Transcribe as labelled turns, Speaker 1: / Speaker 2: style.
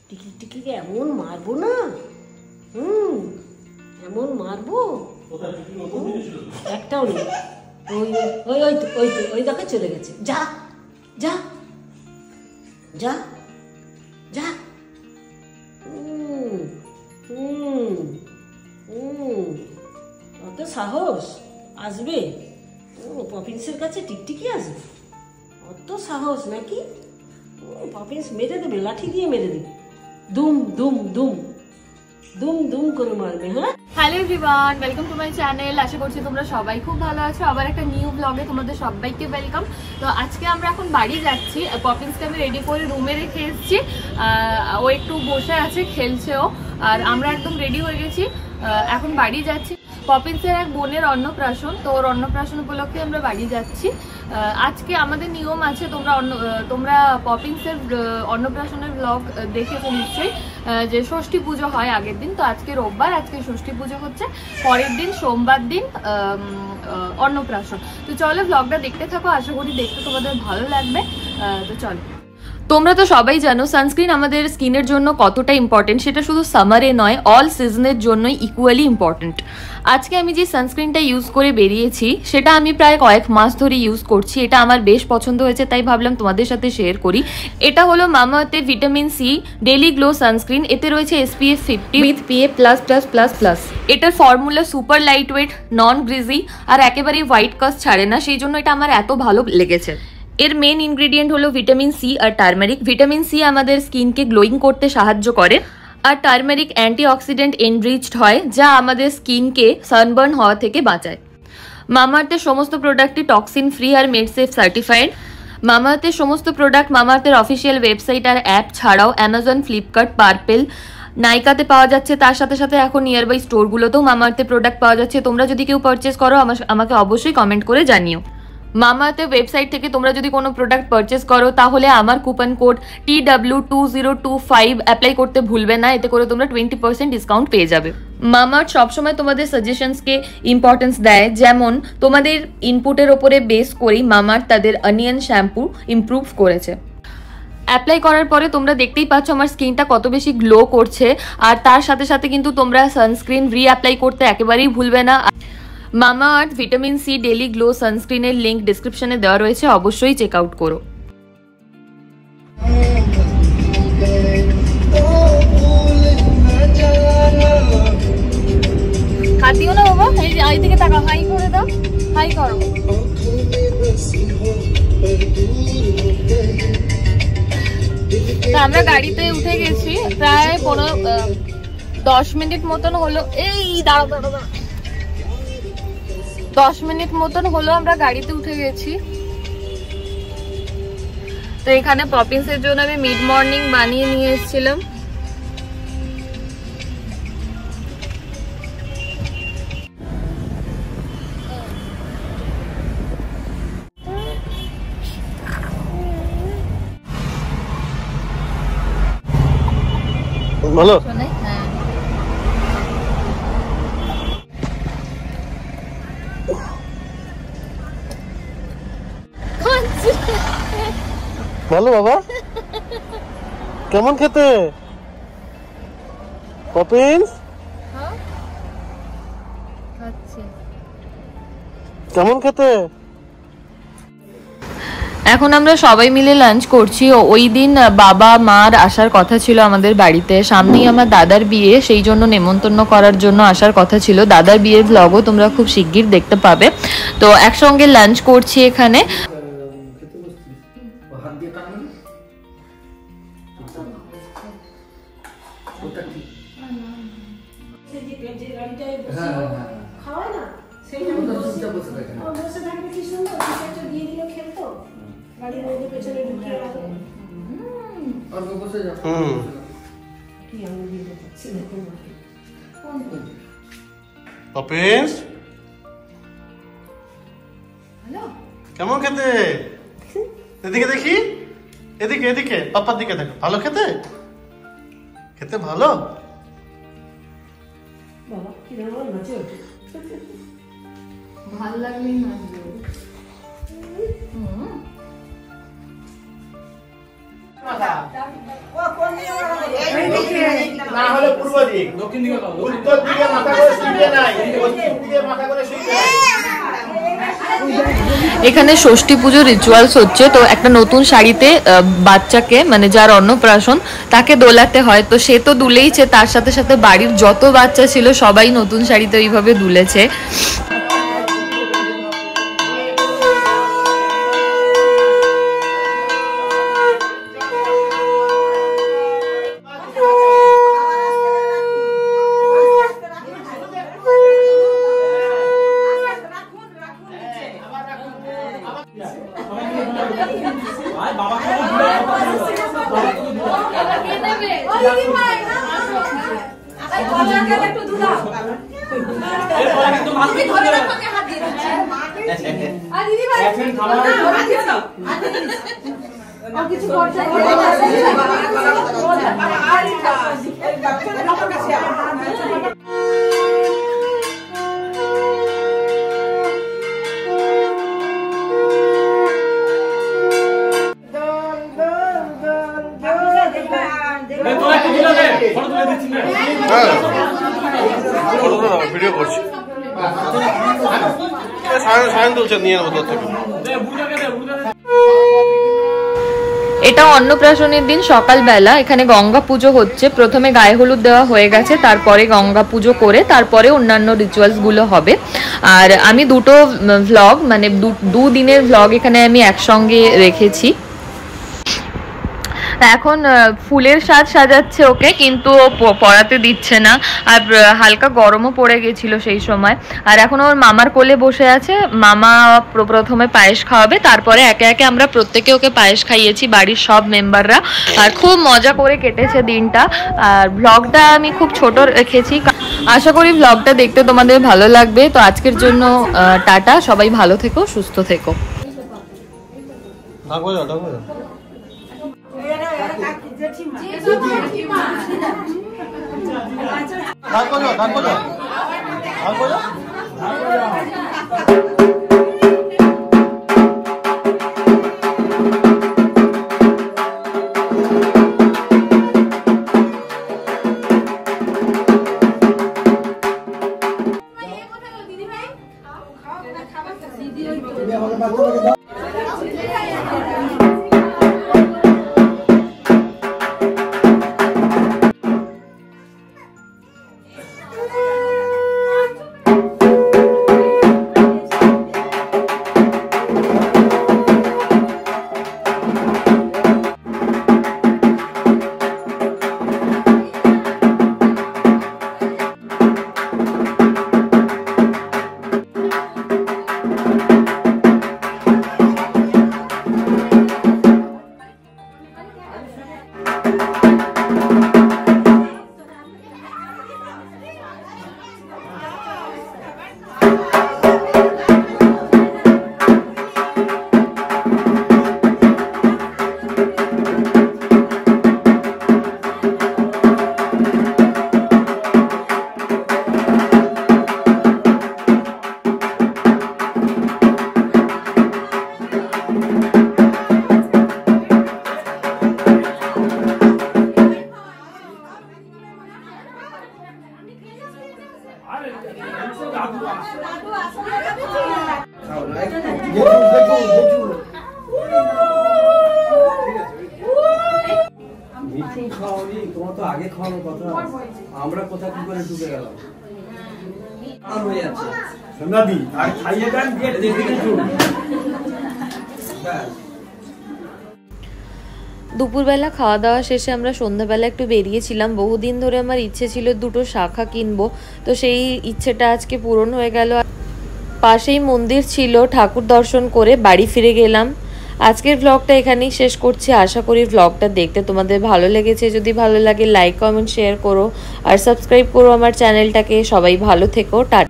Speaker 1: টিকি টিকিকে এমন মারবো না, এমন মারবো একটাও নেই। ওই ওই ওই তো ওই তো ওই দেখে চলে গেছে। যা যা যা যা। অত সাহস আসবে পপিন্সের কাছে? টিকটিকি আসবে? অত সাহস নাকি? পপিন্স মেরে দেবে, লাঠি দিয়ে মেরে দেবে, দুম দুম দুম দুম দুম করে মারবে। হ্যাঁ,
Speaker 2: hello everyone, welcome to my channel. আশা করছি তোমরা সবাই খুব ভালো আছো। আবার একটা নিউ ব্লগে তোমাদের সবাইকে ওয়েলকাম। তো আজকে আমরা এখন বাড়ি যাচ্ছি। পপিন্সকে আমি রেডি করে রুমে রেখে এসেছি। ও একটু বসে আছে, খেলছেও, আর আমরা একদম রেডি হয়ে গেছি, এখন বাড়ি যাচ্ছি। পপিন্সের এক বোনের অন্নপ্রাশন, তো ওর অন্নপ্রাশন উপলক্ষে আমরা বাড়ি যাচ্ছি। আজকে আমাদের নিয়ম আছে, তোমরা পপিন্সের অন্নপ্রাশনের ব্লগ দেখেছো নিশ্চয়ই, যে ষষ্ঠী পুজো হয় আগের দিন। তো আজকে রোববার, আজকে ষষ্ঠী পুজো হচ্ছে, পরের দিন সোমবার দিন অন্নপ্রাশন। তো চলো ব্লগটা দেখতে থাকো, আশা করি দেখতে তোমাদের ভালো লাগবে। তো চলো। তোমরা তো সবাই জানো সানস্ক্রিন আমাদের স্কিনের জন্য কতটা ইম্পর্টেন্ট, সেটা শুধু সামারে নয়, অল সিজনের জন্যই ইকুয়ালি ইম্পর্টেন্ট। আজকে আমি যে সানস্ক্রিনটা ইউজ করে বেরিয়েছি সেটা আমি প্রায় কয়েক মাস ধরে ইউজ করছি। এটা আমার বেশ পছন্দ হয়েছে, তাই ভাবলাম তোমাদের সাথে শেয়ার করি। এটা হলো মামাআর্থের vitamin C daily glow sunscreen. এতে রয়েছে SPF 50 উইথ PA++++। এটার formula super light weight, non greasy, আর একেবারেই হোয়াইট কাস্ট ছাড়ে না, সেই জন্য এটা আমার এত ভালো লেগেছে। এর মেন ইনগ্রেডিয়েন্ট হলো ভিটামিন সি আর টার্মারিক। ভিটামিন সি আমাদের স্কিনকে গ্লোয়িং করতে সাহায্য করে, আর টার্মারিক অ্যান্টিঅক্সিডেন্ট এনরিচড হয়, যা আমাদের স্কিনকে সানবার্ন হওয়া থেকে বাঁচায়। মামাআর্থের সমস্ত প্রোডাক্টই টক্সিন ফ্রি আর মেডসেফ সার্টিফাইড। মামাআর্থের সমস্ত প্রোডাক্ট মামাআর্থের অফিসিয়াল ওয়েবসাইট আর অ্যাপ ছাড়াও অ্যামাজন, ফ্লিপকার্ট, পার্পেল, নাইকাতে পাওয়া যাচ্ছে। তার সাথে সাথে এখন নিয়ারবাই স্টোরগুলোতেও মামাআর্থের প্রোডাক্ট পাওয়া যাচ্ছে। তোমরা যদি কেউ পারচেস করো আমাকে অবশ্যই কমেন্ট করে জানিও। মামাআর্থের ওয়েবসাইট থেকে তোমরা যদি কোনো প্রোডাক্ট পারচেস করো তাহলে আমার কুপন কোড TW2025 অ্যাপ্লাই করতে ভুলবে না, এতে করে তোমরা 20% ডিসকাউন্ট পেয়ে যাবে। মামাআর্থ সবসময় তোমাদের সাজেশনসকে ইম্পর্টেন্স দেয়, যেমন তোমাদের ইনপুটের ওপরে বেস করেই মামাআর্থ তাদের অনিয়ন শ্যাম্পু ইমপ্রুভ করেছে। অ্যাপ্লাই করার পরে তোমরা দেখতেই পাচ্ছ আমার স্কিনটা কত বেশি গ্লো করছে, আর তার সাথে সাথে কিন্তু তোমরা সানস্ক্রিন রিঅ্যাপ্লাই করতে একেবারেই ভুলবে না। মামাআর্থ ভিটামিন সি ডেইলি গ্লো সানস্ক্রিনের লিংক ডেসক্রিপশনে দেওয়া রয়েছে, অবশ্যই চেক আউট করো। খাতিও না বাবা, এই দিকে তাকা, হাই করে দাও, হাই করো। আমরা গাড়িতে উঠে গেছি, প্রায় 10 মিনিট মতন হলো। এই দাঁড়া 10 মিনিট মতন হলো আমরা গাড়িতে উঠে গেছি। তো এখানে পপিন্সের জন্য আমি মিড মর্নিং বানিয়ে নিয়ে এসেছিলাম।
Speaker 3: ভালো ভালো বাবা, কেমন খেতে পপিন্স? কেমন খেতে?
Speaker 2: এখন আমরা সবাই মিলে লাঞ্চ করছি। ওই দিন বাবা মার আসার কথা ছিল আমাদের বাড়িতে, সামনেই আমার দাদার বিয়ে, সেই জন্য নেমন্তন্ন করার জন্য আসার কথা ছিল। দাদার বিয়ের ব্লগও তোমরা খুব শিগগির দেখতে পাবে। তো একসঙ্গে লাঞ্চ করছি এখানে।
Speaker 3: পপিন্স কেমন খেতে? এদিকে দেখি, এদিকে এদিকে পাপার দিকে দেখো। ভালো খেতে? খেতে ভালো?
Speaker 2: ভালো লাগলেই না
Speaker 4: না হলে পূর্ব দিক, দক্ষিণ দিকে, উত্তর দিকে মাথা করে শুইবে নাই, পশ্চিম দিকে মাথা করে শুইবে নাই।
Speaker 2: এখানে ষষ্ঠী পুজো রিচুয়ালস হচ্ছে। তো একটা নতুন শাড়িতে বাচ্চাকে মানে যার অন্নপ্রাশন তাকে দোলাতে হয়, তো সে তো দুলেইছে, তার সাথে সাথে বাড়ির যত বাচ্চা ছিল সবাই নতুন শাড়িতে এইভাবে দুলেছে।
Speaker 3: ভিডিও করছি, সায়ন তুলছে, নিয়ে নেবো তোর থেকে।
Speaker 2: এটা অন্নপ্রাশনের দিন সকালবেলা এখানে গঙ্গা পুজো হচ্ছে। প্রথমে গায়ে হলুদ দেওয়া হয়ে গেছে, তারপরে গঙ্গা পুজো করে তারপরে অন্যান্য রিচুয়ালস গুলো হবে। আর আমি দুটো ভ্লগ মানে দুদিনের ভ্লগ এখানে আমি একসঙ্গে রেখেছি। এখন ফুলের সাজ সাজাচ্ছে ওকে, কিন্তু ও পরাতে দিচ্ছে না, আর হালকা গরমও পড়ে গেছিল সেই সময়। আর এখন ওর মামার কোলে বসে আছে, মামা প্রথমে পায়েস খাওয়াবে, তারপরে একে একে আমরা প্রত্যেকে ওকে পায়েস খাইয়েছি, বাড়ির সব মেম্বাররা। আর খুব মজা করে কেটেছে দিনটা। আর ভ্লগটা আমি খুব ছোট রেখেছি, আশা করি ভ্লগটা দেখতে তোমাদের ভালো লাগবে। তো আজকের জন্য টাটা, সবাই ভালো থেকো, সুস্থ থেকো।
Speaker 5: তোমার তো আগে খাওয়ানোর কথা, আমরা কোথা কি করে ঢুকে গেলাম হয়ে যাচ্ছে। আর খাইয়ে দেন
Speaker 2: দুপুরবেলা খাওয়া দাওয়া শেষে আমরা সন্ধ্যাবেলা একটু বেরিয়েছিলাম। বহুদিন ধরে আমার ইচ্ছে ছিল দুটো শাখা কিনবো, তো সেই ইচ্ছেটা আজকে পূরণ হয়ে গেল। পাশেই মন্দির ছিল, ঠাকুর দর্শন করে বাড়ি ফিরে গেলাম। আজকের ভ্লগটা এখানেই শেষ করছি। আশা করি ভ্লগটা দেখতে তোমাদের ভালো লেগেছে। যদি ভালো লাগে লাইক কমেন্ট শেয়ার করো আর সাবস্ক্রাইব করো আমার চ্যানেলটাকে। সবাই ভালো থেকো, টাটা।